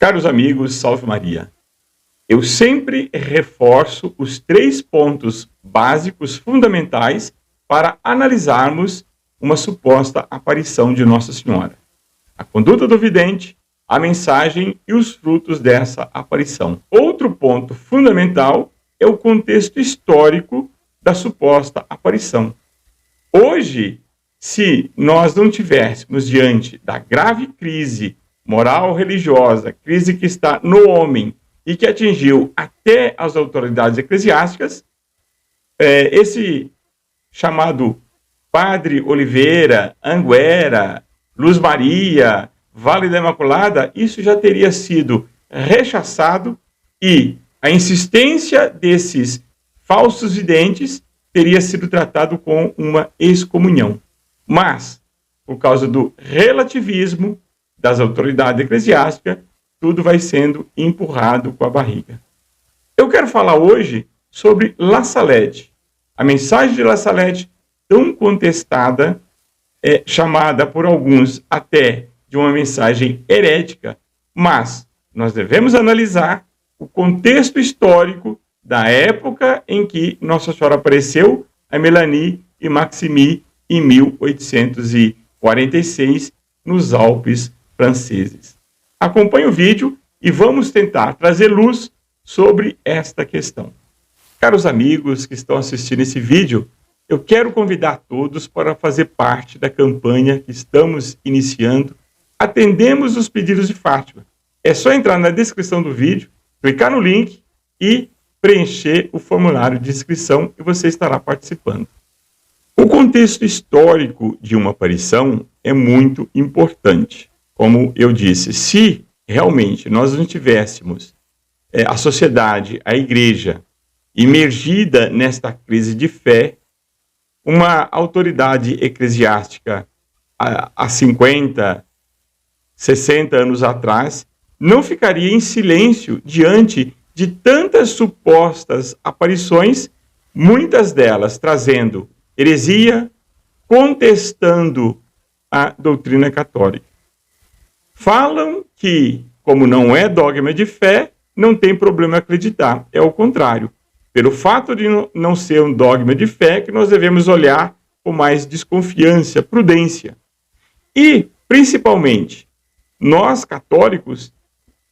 Caros amigos, salve Maria. Eu sempre reforço os 3 pontos básicos fundamentais para analisarmos uma suposta aparição de Nossa Senhora: a conduta do vidente, a mensagem e os frutos dessa aparição. Outro ponto fundamental é o contexto histórico da suposta aparição. Hoje, se nós não tivéssemos diante da grave crise moral religiosa, crise que está no homem e que atingiu até as autoridades eclesiásticas, esse chamado Padre Oliveira, Anguera, Luz Maria, Vale da Imaculada, isso já teria sido rechaçado e a insistência desses falsos videntes teria sido tratado com uma excomunhão. Mas, por causa do relativismo das autoridades eclesiásticas, tudo vai sendo empurrado com a barriga. Eu quero falar hoje sobre La Salette. A mensagem de La Salette, tão contestada, é chamada por alguns até de uma mensagem herética, mas nós devemos analisar o contexto histórico da época em que Nossa Senhora apareceu a Melanie e Maximie em 1846 nos Alpes franceses. Acompanhe o vídeo e vamos tentar trazer luz sobre esta questão. Caros amigos que estão assistindo esse vídeo, eu quero convidar todos para fazer parte da campanha que estamos iniciando. Atendemos os pedidos de Fátima. É só entrar na descrição do vídeo, clicar no link e preencher o formulário de inscrição e você estará participando. O contexto histórico de uma aparição é muito importante. Como eu disse, se realmente nós não tivéssemos a sociedade, a igreja, imergida nesta crise de fé, uma autoridade eclesiástica há 50, 60 anos atrás, não ficaria em silêncio diante de tantas supostas aparições, muitas delas trazendo heresia, contestando a doutrina católica. Falam que, como não é dogma de fé, não tem problema acreditar. É o contrário. Pelo fato de não ser um dogma de fé, que nós devemos olhar com mais desconfiança, prudência. E, principalmente, nós católicos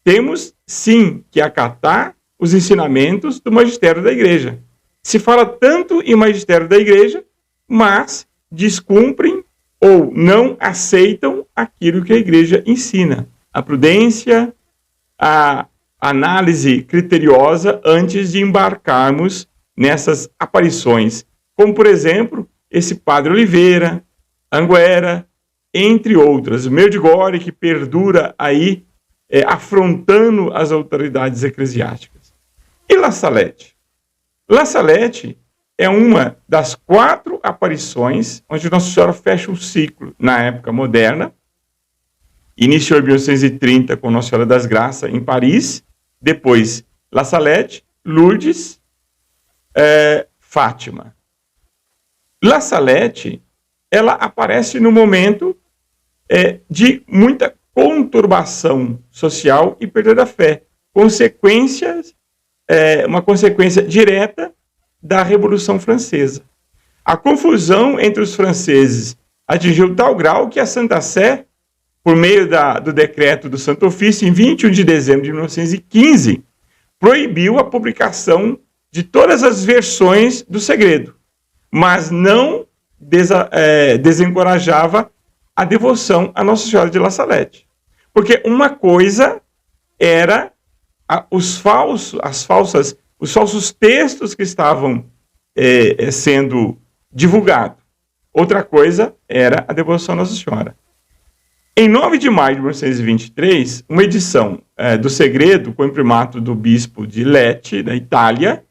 temos, sim, que acatar os ensinamentos do magistério da igreja. Se fala tanto em magistério da igreja, mas descumprem ou não aceitam aquilo que a igreja ensina. A prudência, a análise criteriosa antes de embarcarmos nessas aparições. Como, por exemplo, esse Padre Oliveira, Anguera, entre outras. Medjugorje, que perdura aí, afrontando as autoridades eclesiásticas. E La Salette? La Salette é uma das 4 aparições onde Nossa Senhora fecha o ciclo na época moderna. Iniciou em 1830 com Nossa Senhora das Graças em Paris, depois La Salette, Lourdes, Fátima. La Salette, ela aparece no momento de muita conturbação social e perda da fé, uma consequência direta da Revolução Francesa. A confusão entre os franceses atingiu tal grau que a Santa Sé, por meio do decreto do Santo Ofício, em 21 de dezembro de 1915, proibiu a publicação de todas as versões do segredo, mas não desencorajava a devoção a Nossa Senhora de La Salette. Porque uma coisa era os falsos textos que estavam sendo divulgados. Outra coisa era a devoção a Nossa Senhora. Em 9 de maio de 1923, uma edição do Segredo, com o imprimato do bispo de Lecce, da Itália,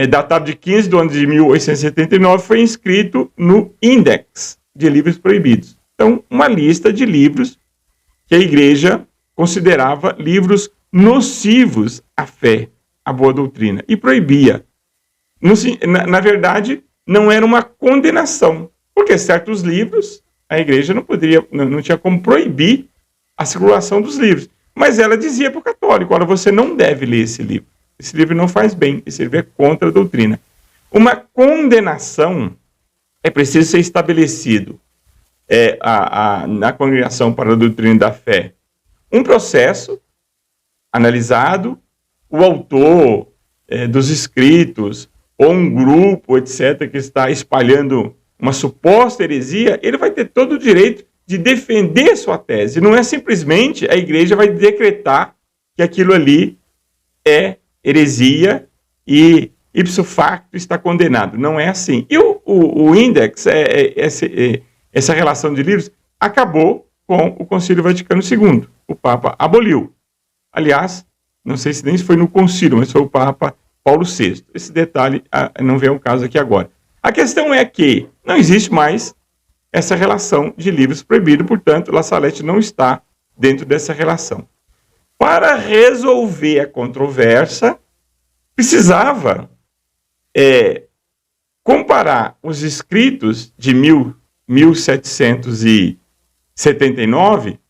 datado de 15 de ano de 1879, foi inscrito no Index de Livros Proibidos. Então, uma lista de livros que a igreja considerava livros nocivos à fé, à boa doutrina, e proibia. Na verdade, não era uma condenação, porque certos livros a igreja não tinha como proibir a circulação dos livros, Mas ela dizia para o católico: olha, você não deve ler esse livro. Esse livro não faz bem, esse livro é contra a doutrina. Uma condenação é preciso ser estabelecido na Congregação para a Doutrina da Fé um processo analisado, o autor dos escritos, ou um grupo, etc., que está espalhando uma suposta heresia, ele vai ter todo o direito de defender sua tese. Não é simplesmente a igreja vai decretar que aquilo ali é heresia e ipso facto está condenado. Não é assim. E o Index, essa relação de livros, acabou com o Concílio Vaticano II. O Papa aboliu. Aliás, não sei se nem foi no concílio, mas foi o Papa Paulo VI. Esse detalhe não vem ao caso aqui agora. A questão é que não existe mais essa relação de livros proibidos, portanto, La Salette não está dentro dessa relação. Para resolver a controvérsia, precisava comparar os escritos de 1779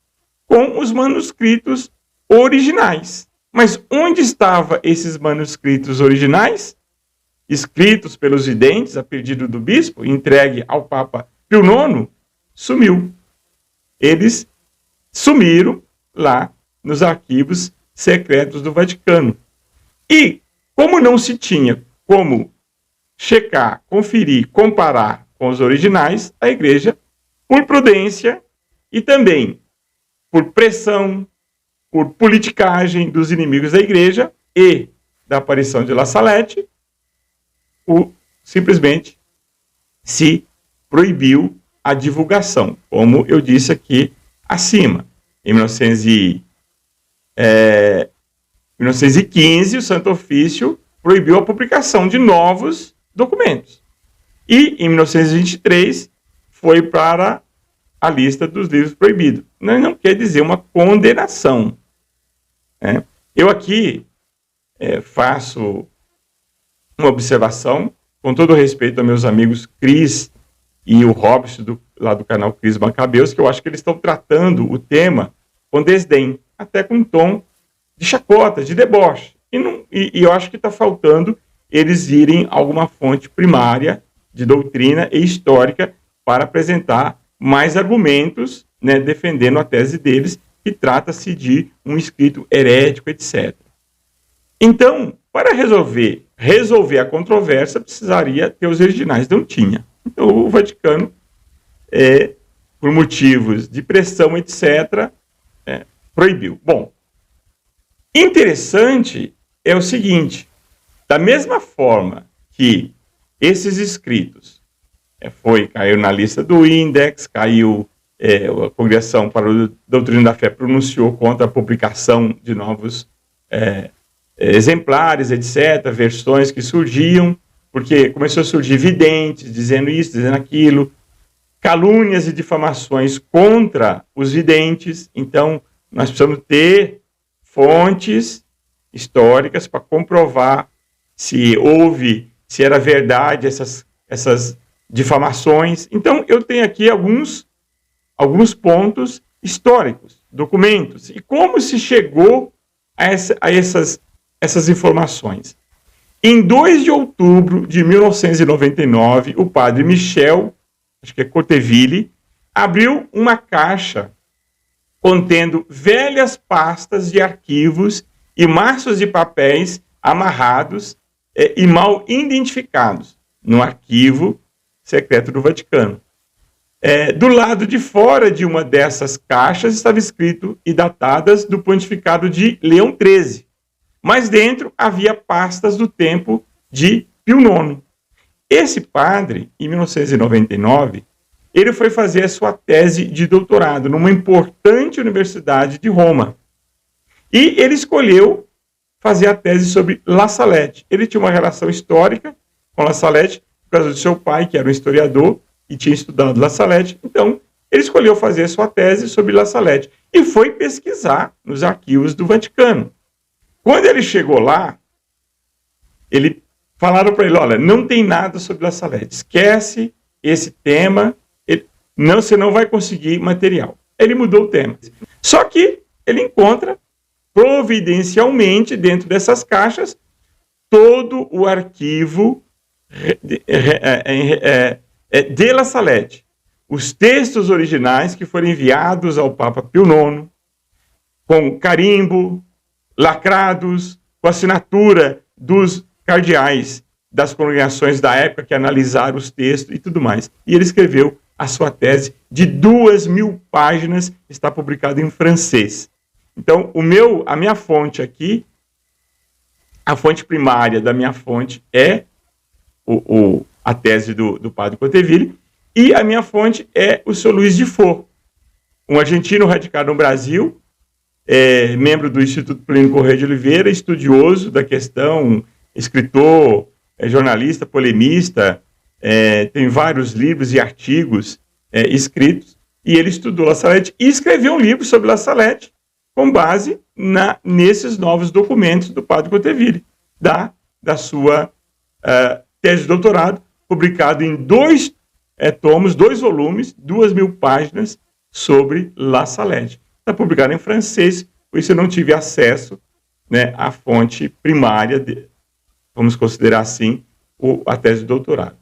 com os manuscritos originais. Mas onde estavam esses manuscritos originais? Escritos pelos videntes a pedido do bispo, entregue ao Papa Pio IX, sumiu. Eles sumiram lá nos arquivos secretos do Vaticano. E, como não se tinha como checar, conferir, comparar com os originais, a igreja, por prudência e também por pressão, por politicagem dos inimigos da igreja e da aparição de La Salette, simplesmente se proibiu a divulgação, como eu disse aqui acima. Em 1915, o Santo Ofício proibiu a publicação de novos documentos. E, em 1923, foi para a lista dos livros proibidos. Não quer dizer uma condenação. Eu aqui faço uma observação, com todo respeito a meus amigos Cris e o Robson, lá do canal Cris Macabeus, que eu acho que eles estão tratando o tema com desdém, até com um tom de chacota, de deboche. E eu acho que está faltando eles irem a alguma fonte primária de doutrina e histórica para apresentar mais argumentos, né, defendendo a tese deles, que trata-se de um escrito herético, etc. Então, para resolver a controvérsia, precisaria ter os originais. Não tinha. Então, o Vaticano, por motivos de pressão, etc., proibiu. Bom, interessante é o seguinte: da mesma forma que esses escritos caiu na lista do Index, caiu, a Congregação para a Doutrina da Fé pronunciou contra a publicação de novos exemplares, etc., versões que surgiam, porque começou a surgir videntes dizendo isso, dizendo aquilo, calúnias e difamações contra os videntes. Então, nós precisamos ter fontes históricas para comprovar se era verdade essas difamações. Então, eu tenho aqui alguns pontos históricos, documentos, e como se chegou a essas informações. Em 2 de outubro de 1999, o padre Michel, acho que é Corteville, abriu uma caixa contendo velhas pastas de arquivos e maços de papéis amarrados e mal identificados no arquivo secreto do Vaticano. Do lado de fora de uma dessas caixas estava escrito e datadas do pontificado de Leão XIII, mas dentro havia pastas do tempo de Pio IX. Esse padre, em 1999, ele foi fazer a sua tese de doutorado numa importante universidade de Roma. E ele escolheu fazer a tese sobre La Salette. Ele tinha uma relação histórica com La Salette, por causa do seu pai, que era um historiador, e tinha estudado La Salette. Então, ele escolheu fazer a sua tese sobre La Salette. E foi pesquisar nos arquivos do Vaticano. Quando ele chegou lá, falaram para ele: olha, não tem nada sobre La Salette, esquece esse tema, você não vai conseguir material. Ele mudou o tema. Só que ele encontra providencialmente, dentro dessas caixas, todo o arquivo de La Salette. Os textos originais que foram enviados ao Papa Pio IX, com carimbo, lacrados, com assinatura dos cardeais das congregações da época que analisaram os textos e tudo mais. E ele escreveu a sua tese de 2.000 páginas, está publicada em francês. Então, a minha fonte aqui, a fonte primária da minha fonte é a tese do padre Cotteville, e a minha fonte é o Sr. Luiz de Faux, um argentino radicado no Brasil, membro do Instituto Plínio Corrêa de Oliveira, estudioso da questão, escritor, jornalista, polemista, tem vários livros e artigos escritos, e ele estudou La Salette e escreveu um livro sobre La Salette com base nesses novos documentos do padre Cotteville, da sua tese de doutorado, publicado em 2 tomos, 2 volumes, 2.000 páginas, sobre La Salette. Está publicado em francês, por isso eu não tive acesso, né, à fonte primária, vamos considerar assim, a tese de doutorado.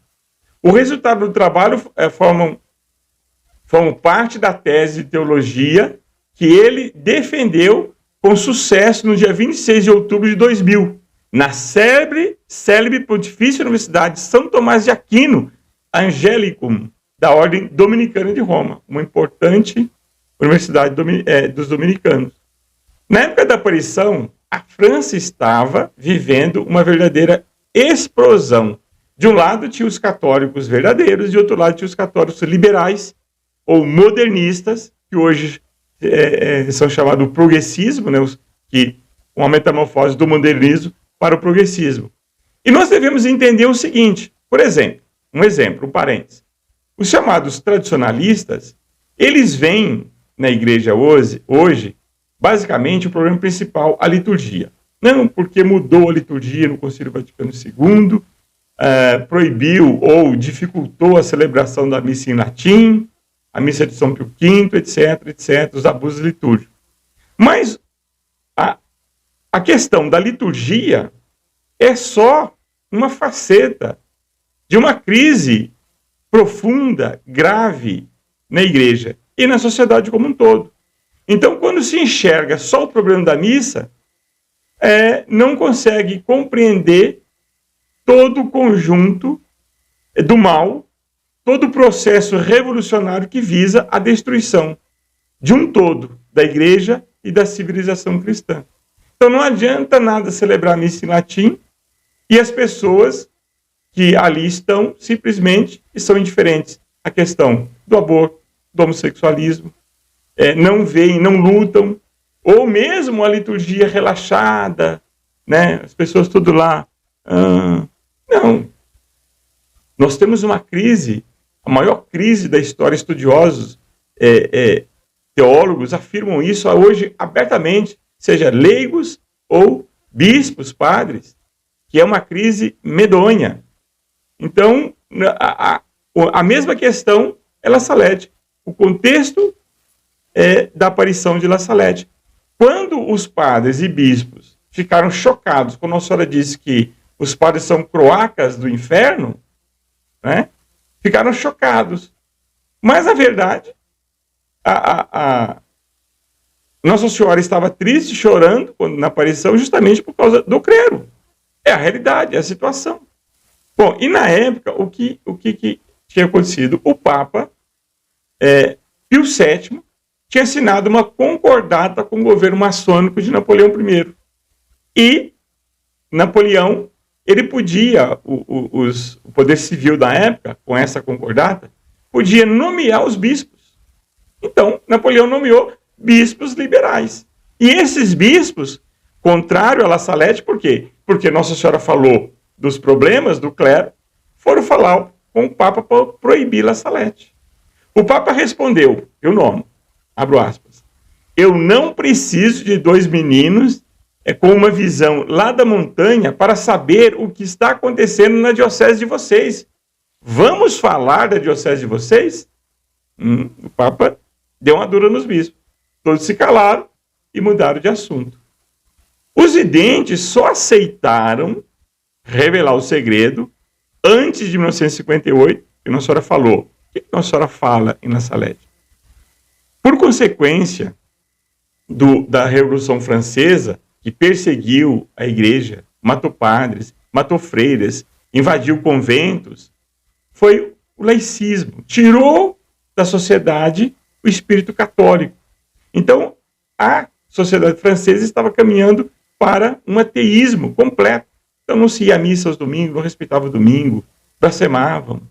O resultado do trabalho formam parte da tese de teologia que ele defendeu com sucesso no dia 26 de outubro de 2000, na célebre Pontifícia Universidade de São Tomás de Aquino, Angelicum, da Ordem Dominicana de Roma, uma importante universidade dos dominicanos. Na época da aparição, a França estava vivendo uma verdadeira explosão. De um lado tinha os católicos verdadeiros, de outro lado tinha os católicos liberais ou modernistas, que hoje são chamados progressismo, né, uma metamorfose do modernismo para o progressismo. E nós devemos entender o seguinte, por exemplo, um parênteses. Os chamados tradicionalistas, eles veem na igreja hoje, basicamente, o problema principal, a liturgia. Não porque mudou a liturgia no Concílio Vaticano II, proibiu ou dificultou a celebração da missa em latim, a missa de São Pio V, etc., os abusos litúrgicos. Mas a questão da liturgia é só uma faceta de uma crise profunda, grave na igreja e na sociedade como um todo. Então, quando se enxerga só o problema da missa, não consegue compreender todo o conjunto do mal, todo o processo revolucionário que visa a destruição de um todo, da igreja e da civilização cristã. Então não adianta nada celebrar a missa em latim e as pessoas que ali estão simplesmente são indiferentes à questão do aborto, do homossexualismo, não veem, não lutam, ou mesmo a liturgia relaxada, né? As pessoas tudo lá. Não. Nós temos uma crise, a maior crise da história. Estudiosos, teólogos afirmam isso hoje abertamente, seja leigos ou bispos, padres, que é uma crise medonha. Então, a mesma questão é La Salette. O contexto da aparição de La Salette. Quando os padres e bispos ficaram chocados, quando Nossa Senhora disse que os padres são croacas do inferno, né, ficaram chocados. Mas, na verdade, Nossa Senhora estava triste, chorando na aparição, justamente por causa do clero. É a realidade, é a situação. Bom, e na época, o que tinha acontecido? O Papa Pio VII tinha assinado uma concordata com o governo maçônico de Napoleão I. E Napoleão, ele podia, o poder civil da época, com essa concordata, podia nomear os bispos. Então, Napoleão nomeou bispos liberais. E esses bispos, contrário a La Salette, por quê? Porque Nossa Senhora falou dos problemas do clero, foram falar com o Papa para proibir La Salette. O Papa respondeu, eu não, abro aspas, eu não preciso de 2 meninos com uma visão lá da montanha para saber o que está acontecendo na diocese de vocês. Vamos falar da diocese de vocês? O Papa deu uma dura nos bispos. Todos se calaram e mudaram de assunto. Os videntes só aceitaram revelar o segredo antes de 1958, que Nossa Senhora falou. O que Nossa Senhora fala em La Salette? Por consequência da Revolução Francesa, que perseguiu a igreja, matou padres, matou freiras, invadiu conventos, foi o laicismo. Tirou da sociedade o espírito católico. Então, a sociedade francesa estava caminhando para um ateísmo completo. Então, não se ia à missa aos domingos, não respeitava o domingo, blasfemavam.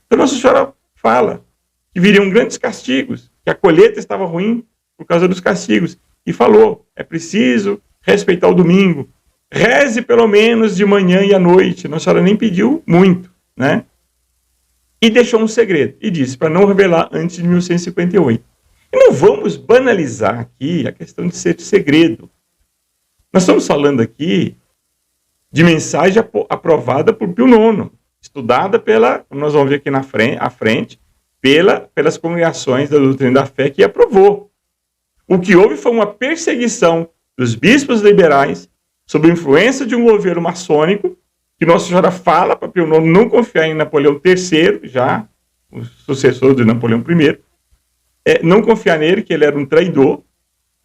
Então, Nossa Senhora fala que viriam grandes castigos, que a colheita estava ruim por causa dos castigos. E falou, é preciso respeitar o domingo. Reze pelo menos de manhã e à noite. Nossa Senhora nem pediu muito, né? E deixou um segredo. E disse para não revelar antes de 1958. E não vamos banalizar aqui a questão de ser segredo. Nós estamos falando aqui de mensagem aprovada por Pio IX, estudada como nós vamos ver aqui à frente, pelas congregações da doutrina da fé que aprovou. O que houve foi uma perseguição dos bispos liberais sob a influência de um governo maçônico, que Nossa Senhora fala para Pio IX não confiar em Napoleão III, já o sucessor de Napoleão I, não confiar nele, que ele era um traidor,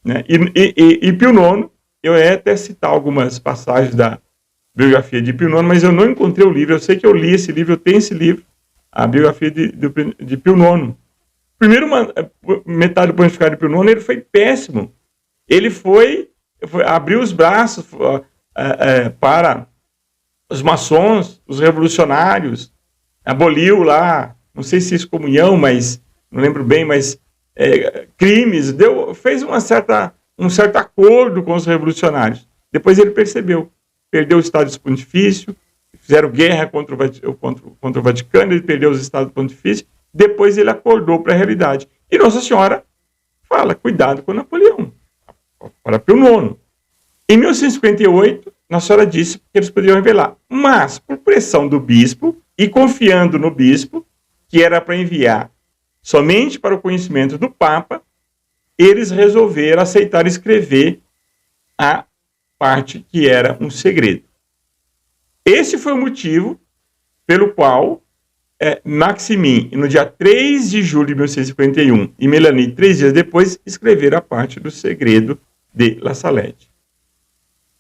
né? E Pio IX, eu ia até citar algumas passagens da biografia de Pio IX, mas eu não encontrei o livro. Eu sei que eu li esse livro, eu tenho esse livro, a biografia de Pio IX. Primeiro, metade do pontificado de Pio IX, ele foi péssimo. Ele abriu os braços para os maçons, os revolucionários, aboliu lá, não sei se excomunhão, mas não lembro bem, mas crimes, fez um certo acordo com os revolucionários. Depois ele percebeu, perdeu o Estado Pontifício, fizeram guerra contra o Vaticano, ele perdeu os Estados Pontifícios, depois ele acordou para a realidade. E Nossa Senhora fala, cuidado com Napoleão, para Pio IX. Em 1958, Nossa Senhora disse que eles poderiam revelar, mas por pressão do bispo e confiando no bispo, que era para enviar somente para o conhecimento do Papa, eles resolveram aceitar escrever a parte que era um segredo. Esse foi o motivo pelo qual Maximin, no dia 3 de julho de 1951, e Melanie, 3 dias depois, escreveram a parte do segredo de La Salette.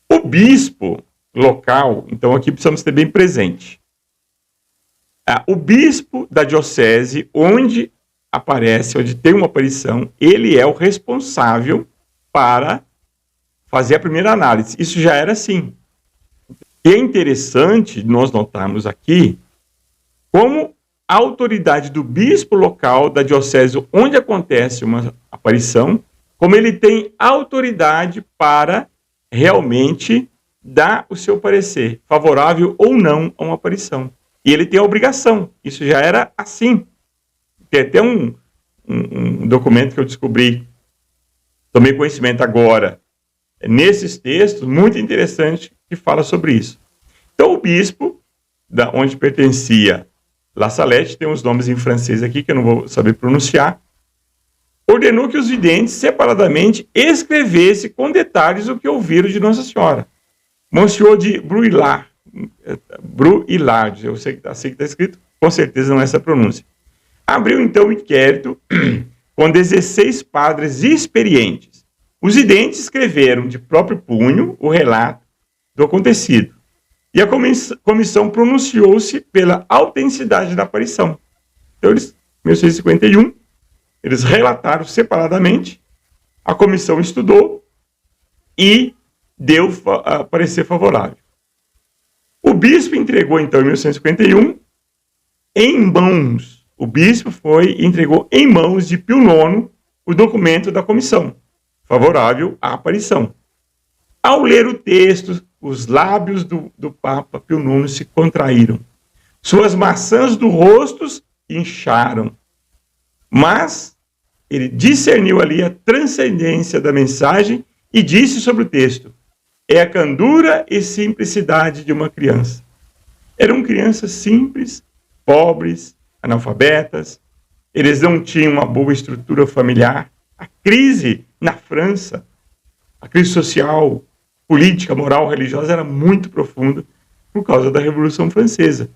O bispo local, então aqui precisamos ter bem presente, o bispo da diocese, onde tem uma aparição, ele é o responsável para fazer a primeira análise. Isso já era assim. E é interessante nós notarmos aqui como a autoridade do bispo local da diocese onde acontece uma aparição, como ele tem autoridade para realmente dar o seu parecer, favorável ou não a uma aparição. E ele tem a obrigação. Isso já era assim. Tem até um documento que eu descobri, tomei conhecimento agora, nesses textos, muito interessante, que fala sobre isso. Então, o bispo, onde pertencia La Salette, tem uns nomes em francês aqui que eu não vou saber pronunciar, ordenou que os videntes, separadamente, escrevessem com detalhes o que ouviram de Nossa Senhora. Monsieur de Bruylat, eu sei que está escrito, com certeza não é essa pronúncia. Abriu, então, o inquérito com 16 padres experientes. Os videntes escreveram de próprio punho o relato do acontecido. E a comissão pronunciou-se pela autenticidade da aparição. Então, em 1951, eles relataram separadamente, a comissão estudou e deu parecer favorável. O bispo entregou, então, em 1951, o bispo entregou em mãos de Pio IX o documento da comissão, favorável à aparição. Ao ler o texto, os lábios do Papa Pio IX se contraíram. Suas maçãs do rosto incharam. Mas ele discerniu ali a transcendência da mensagem e disse sobre o texto: é a candura e simplicidade de uma criança. Eram crianças simples, pobres, analfabetas, eles não tinham uma boa estrutura familiar. A crise na França, a crise social, política, moral, religiosa era muito profunda por causa da Revolução Francesa.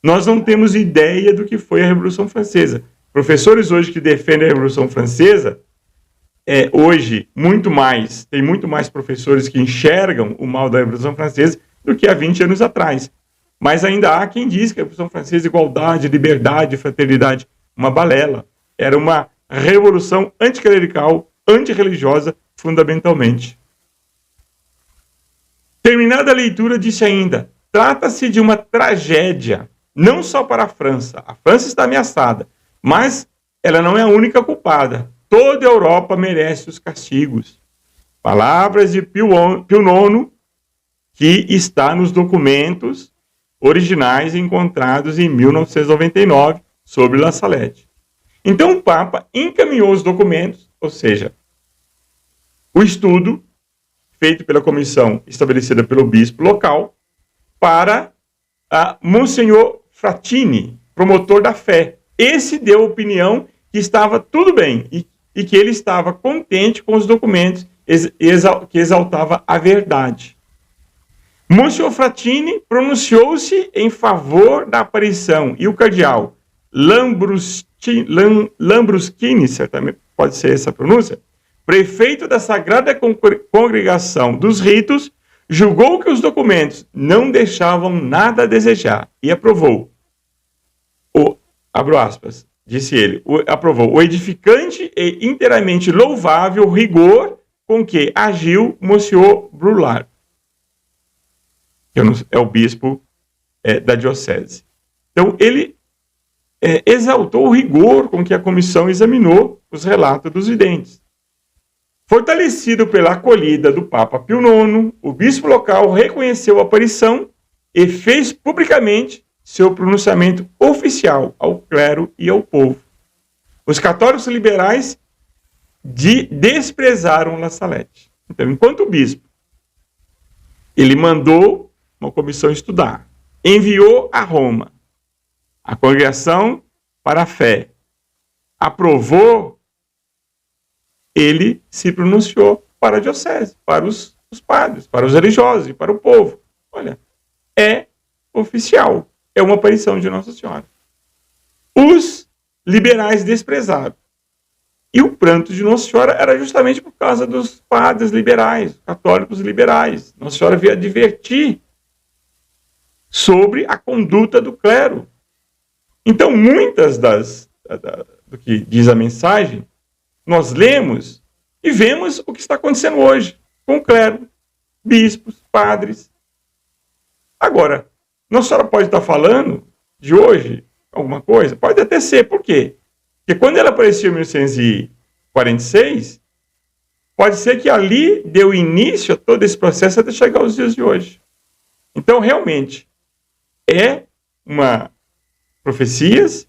Nós não temos ideia do que foi a Revolução Francesa. Professores hoje que defendem a Revolução Francesa, hoje, tem muito mais professores que enxergam o mal da Revolução Francesa do que há 20 anos atrás. Mas ainda há quem diz que a Revolução Francesa, igualdade, liberdade, fraternidade, uma balela. Era uma revolução anticlerical, antirreligiosa, fundamentalmente. Terminada a leitura, disse ainda, trata-se de uma tragédia, não só para a França. A França está ameaçada, mas ela não é a única culpada. Toda a Europa merece os castigos. Palavras de Pio IX, que está nos documentos originais encontrados em 1999 sobre La Salette. Então o Papa encaminhou os documentos, ou seja, o estudo feito pela comissão estabelecida pelo bispo local, para Monsenhor Frattini, promotor da fé. Esse deu a opinião que estava tudo bem e que ele estava contente com os documentos, que exaltava a verdade. Monsenhor Frattini pronunciou-se em favor da aparição e o cardeal Lambruschini, certamente pode ser essa a pronúncia, prefeito da Sagrada Congregação dos Ritos, julgou que os documentos não deixavam nada a desejar e aprovou, abro aspas, disse ele, aprovou o edificante e inteiramente louvável rigor com que agiu Monsenhor Brulard, que é o bispo da diocese. Então, ele exaltou o rigor com que a comissão examinou os relatos dos videntes. Fortalecido pela acolhida do Papa Pio IX, o bispo local reconheceu a aparição e fez publicamente seu pronunciamento oficial ao clero e ao povo. Os católicos liberais desprezaram La Salette. Então, enquanto o bispo, ele mandou uma comissão estudar, enviou a Roma, a congregação para a fé, aprovou, ele se pronunciou para a diocese, para os padres, para os religiosos e para o povo. Olha, é oficial, é uma aparição de Nossa Senhora. Os liberais desprezaram. E o pranto de Nossa Senhora era justamente por causa dos padres liberais, católicos liberais. Nossa Senhora veio advertir sobre a conduta do clero. Então, muitas do que diz a mensagem, nós lemos e vemos o que está acontecendo hoje com o clero, bispos, padres. Agora, Nossa Senhora pode estar falando de hoje alguma coisa? Pode até ser. Por quê? Porque quando ela apareceu em 1946, pode ser que ali deu início a todo esse processo até chegar aos dias de hoje. Então, realmente, profecias,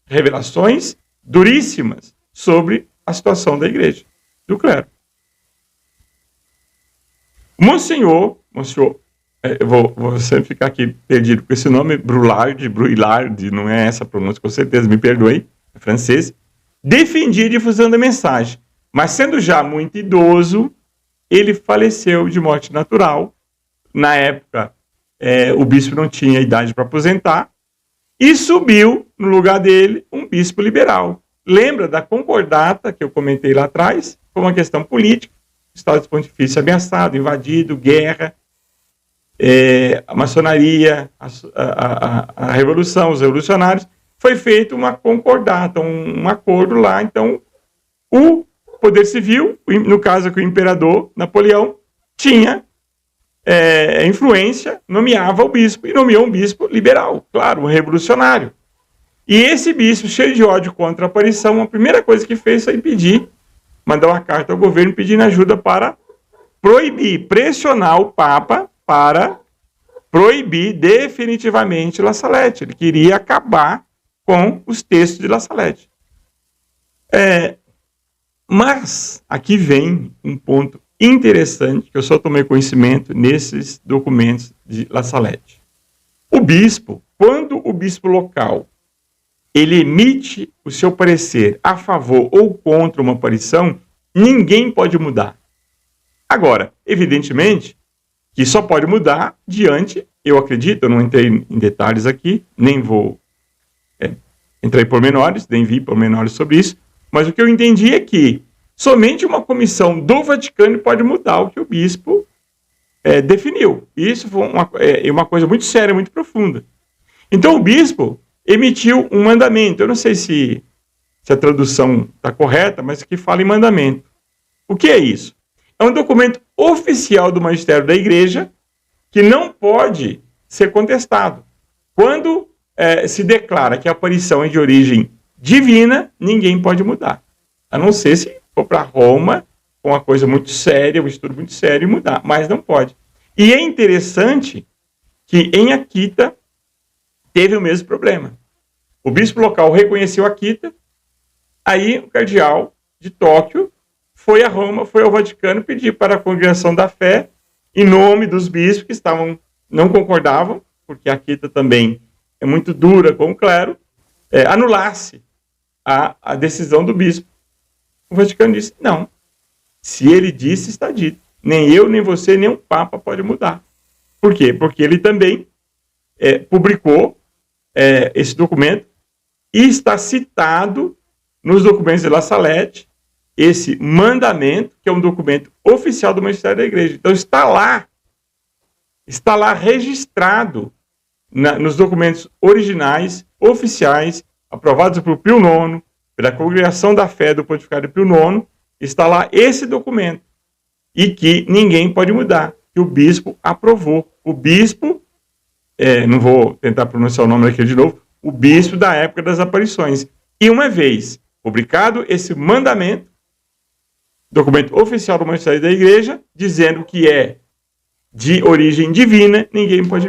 revelações duríssimas sobre a situação da igreja, do clero. Monsenhor, eu vou sempre ficar aqui perdido com esse nome, Brulard, não é essa a pronúncia, com certeza, me perdoe, é francês, defendia a difusão da mensagem, mas sendo já muito idoso, ele faleceu de morte natural. Na época, o bispo não tinha idade para aposentar, e subiu no lugar dele um bispo liberal. Lembra da concordata que eu comentei lá atrás? Foi uma questão política, o Estado Pontifício ameaçado, invadido, guerra, a maçonaria, a revolução, os revolucionários, foi feito uma concordata, um acordo lá. Então, o poder civil, no caso que o imperador Napoleão, tinha influência, nomeava o bispo, e nomeou um bispo liberal, claro, um revolucionário. E esse bispo, cheio de ódio contra a aparição, a primeira coisa que fez foi mandar uma carta ao governo pedindo ajuda para proibir, pressionar o Papa para proibir definitivamente La Salette. Ele queria acabar com os textos de La Salette. Mas aqui vem um ponto interessante, que eu só tomei conhecimento nesses documentos de La Salette. O bispo, quando o bispo local ele emite o seu parecer a favor ou contra uma aparição, ninguém pode mudar. Agora, evidentemente, que só pode mudar diante, eu acredito, eu não entrei em detalhes aqui, nem vou entrar em pormenores, nem vi pormenores sobre isso, mas o que eu entendi é que somente uma comissão do Vaticano pode mudar o que o bispo definiu. Isso foi uma coisa muito séria, muito profunda. Então o bispo emitiu um mandamento, eu não sei se a tradução está correta, mas que fala em mandamento. O que é isso? É um documento oficial do magistério da igreja que não pode ser contestado. Quando se declara que a aparição é de origem divina, ninguém pode mudar. A não ser se for para Roma, com uma coisa muito séria, um estudo muito sério, e mudar. Mas não pode. E é interessante que em Akita teve o mesmo problema. O bispo local reconheceu Akita, aí o cardeal de Tóquio foi a Roma, foi ao Vaticano pedir para a congregação da fé, em nome dos bispos que não concordavam, porque Akita também é muito dura com o clero, anulasse a decisão do bispo. O Vaticano disse, não, se ele disse, está dito. Nem eu, nem você, nem o Papa pode mudar. Por quê? Porque ele também publicou esse documento e está citado nos documentos de La Salette, esse mandamento, que é um documento oficial do Magistério da Igreja. Então está lá registrado nos documentos originais, oficiais, aprovados por Pio IX, pela Congregação da Fé do Pontificado Pio IX, está lá esse documento, e que ninguém pode mudar, que o bispo aprovou. O bispo, não vou tentar pronunciar o nome aqui de novo, o bispo da época das aparições. E uma vez publicado esse mandamento, documento oficial do Magistério da Igreja, dizendo que é de origem divina, ninguém pode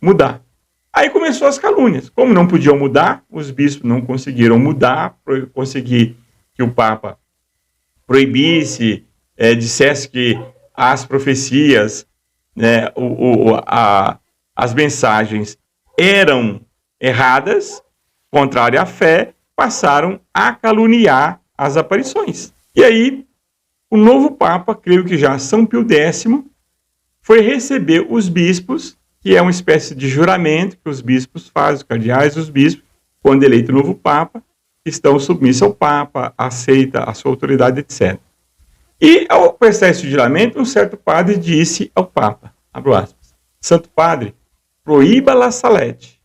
mudar. Aí começou as calúnias. Como não podiam mudar, os bispos não conseguiram mudar, conseguir que o Papa proibisse, dissesse que as profecias, as mensagens eram erradas, contrárias à fé, passaram a caluniar as aparições. E aí, o novo Papa, creio que já São Pio X, foi receber os bispos, que é uma espécie de juramento que os bispos fazem, os cardeais, os bispos, quando eleito o novo Papa, estão submissos ao Papa, aceita a sua autoridade, etc. E, ao prestar esse juramento, um certo padre disse ao Papa, abro aspas, Santo Padre, proíba La Salette,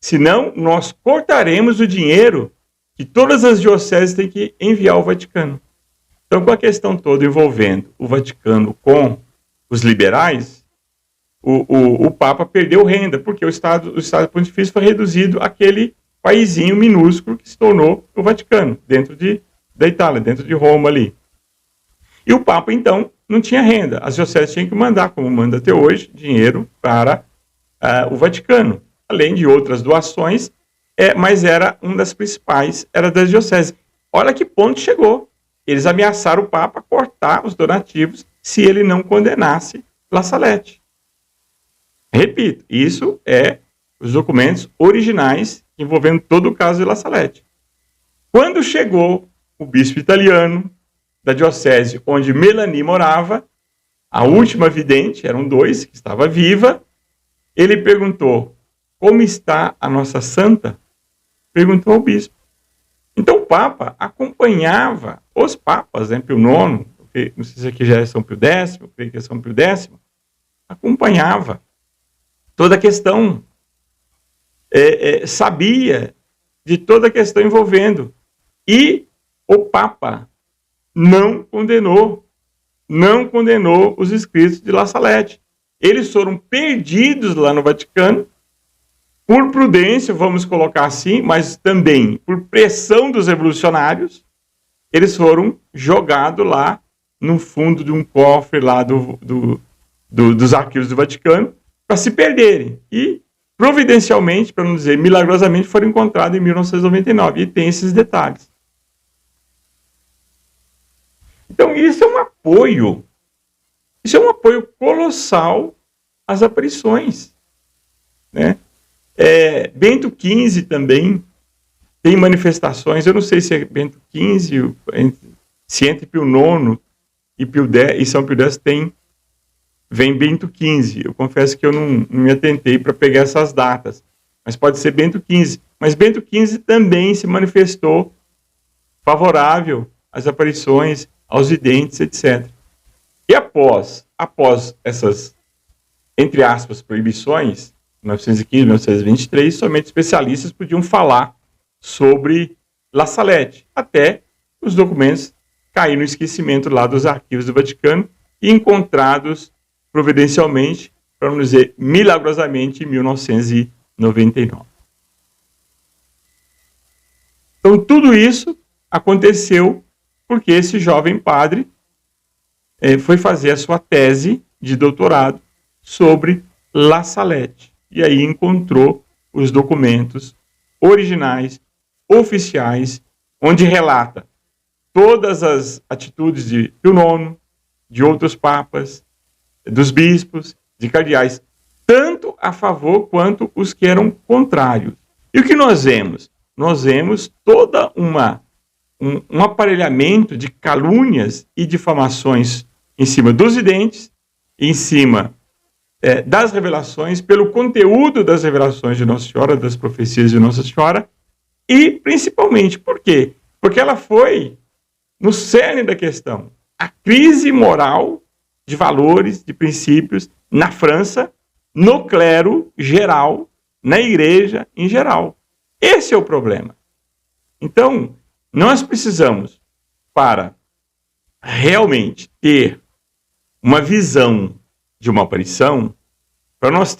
senão nós cortaremos o dinheiro que todas as dioceses têm que enviar ao Vaticano. Então, com a questão toda envolvendo o Vaticano com os liberais, o Papa perdeu renda, porque o Estado Pontifício foi reduzido àquele paizinho minúsculo que se tornou o Vaticano, dentro da Itália, dentro de Roma ali. E o Papa, então, não tinha renda. As dioceses tinham que mandar, como manda até hoje, dinheiro para o Vaticano, além de outras doações, mas era uma das principais, era das dioceses. Olha que ponto chegou. Eles ameaçaram o Papa cortar os donativos se ele não condenasse La Salette. Repito, isso é os documentos originais envolvendo todo o caso de La Salette. Quando chegou o bispo italiano da diocese onde Melanie morava, a última vidente, eram dois, que estava viva, ele perguntou, como está a nossa santa? Perguntou ao bispo. Então o Papa acompanhava os papas, Pio IX, não sei se aqui já é São Pio X, eu creio que é São Pio X, acompanhava toda a questão, sabia de toda a questão envolvendo. E o Papa não condenou os escritos de La Salette. Eles foram perdidos lá no Vaticano, por prudência, vamos colocar assim, mas também por pressão dos revolucionários, eles foram jogados lá no fundo de um cofre lá dos arquivos do Vaticano para se perderem. E, providencialmente, para não dizer milagrosamente, foram encontrados em 1999. E tem esses detalhes. Então, isso é um apoio. Isso é um apoio colossal às aparições, né? Bento XV também tem manifestações, eu não sei se é Bento XV, se entre Pio IX e São Pio X vem Bento XV. Eu confesso que eu não me atentei para pegar essas datas, mas pode ser Bento XV. Mas Bento XV também se manifestou favorável às aparições, aos videntes, etc. E após essas, entre aspas, proibições, 1915, 1923, somente especialistas podiam falar sobre La Salette, até os documentos caírem no esquecimento lá dos arquivos do Vaticano e encontrados providencialmente, para não dizer milagrosamente, em 1999. Então, tudo isso aconteceu porque esse jovem padre foi fazer a sua tese de doutorado sobre La Salette. E aí encontrou os documentos originais, oficiais, onde relata todas as atitudes de Pio IX, de outros papas, dos bispos, de cardeais, tanto a favor quanto os que eram contrários. E o que nós vemos? Nós vemos toda um aparelhamento de calúnias e difamações em cima dos videntes, em cima das revelações, pelo conteúdo das revelações de Nossa Senhora, das profecias de Nossa Senhora, e principalmente, por quê? Porque ela foi no cerne da questão, a crise moral de valores, de princípios, na França, no clero geral, na igreja em geral. Esse é o problema. Então, nós precisamos, para realmente ter uma visão de uma aparição, para nós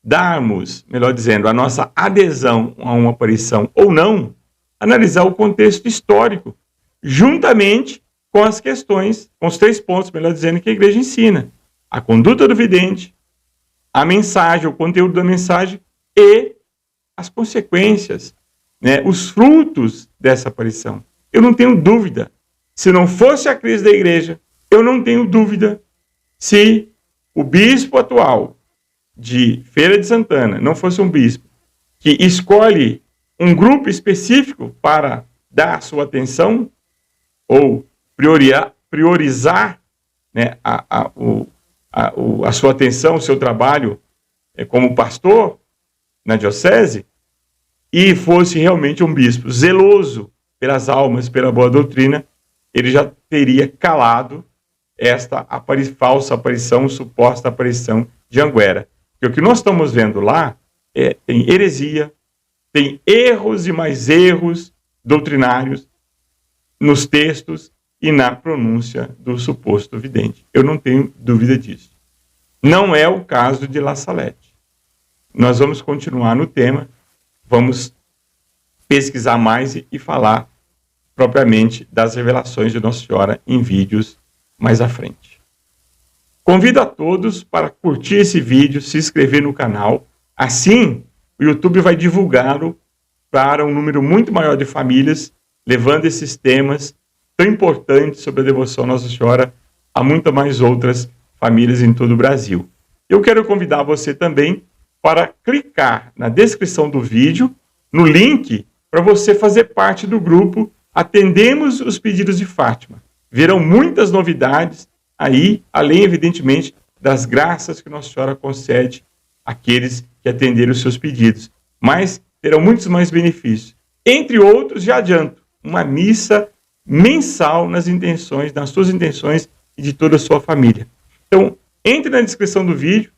darmos, melhor dizendo, a nossa adesão a uma aparição ou não, analisar o contexto histórico, juntamente com as questões, com os 3 pontos, melhor dizendo, que a igreja ensina. A conduta do vidente, a mensagem, o conteúdo da mensagem e as consequências, os frutos dessa aparição. Eu não tenho dúvida, se não fosse a crise da igreja, eu não tenho dúvida se o bispo atual de Feira de Santana não fosse um bispo que escolhe um grupo específico para dar sua atenção ou priorizar a sua atenção, o seu trabalho como pastor na diocese, e fosse realmente um bispo zeloso pelas almas, pela boa doutrina, ele já teria calado esta falsa aparição, suposta aparição de Anguera. Porque o que nós estamos vendo lá tem heresia, tem erros e mais erros doutrinários nos textos e na pronúncia do suposto vidente. Eu não tenho dúvida disso. Não é o caso de La Salette. Nós vamos continuar no tema, vamos pesquisar mais e falar propriamente das revelações de Nossa Senhora em vídeos mais à frente. Convido a todos para curtir esse vídeo, se inscrever no canal. Assim, o YouTube vai divulgá-lo para um número muito maior de famílias, levando esses temas tão importantes sobre a devoção a Nossa Senhora a muitas mais outras famílias em todo o Brasil. Eu quero convidar você também para clicar na descrição do vídeo, no link, para você fazer parte do grupo Atendemos os Pedidos de Fátima. Verão muitas novidades aí, além, evidentemente, das graças que Nossa Senhora concede àqueles que atenderem os seus pedidos. Mas terão muitos mais benefícios. Entre outros, já adianto, uma missa mensal nas suas intenções e de toda a sua família. Então, entre na descrição do vídeo,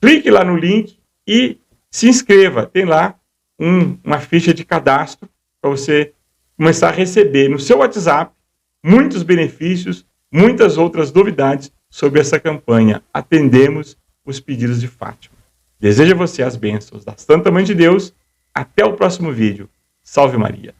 clique lá no link e se inscreva. Tem lá uma ficha de cadastro para você começar a receber no seu WhatsApp muitos benefícios, muitas outras novidades sobre essa campanha. Atendemos os Pedidos de Fátima. Desejo a você as bênçãos da Santa Mãe de Deus. Até o próximo vídeo. Salve Maria.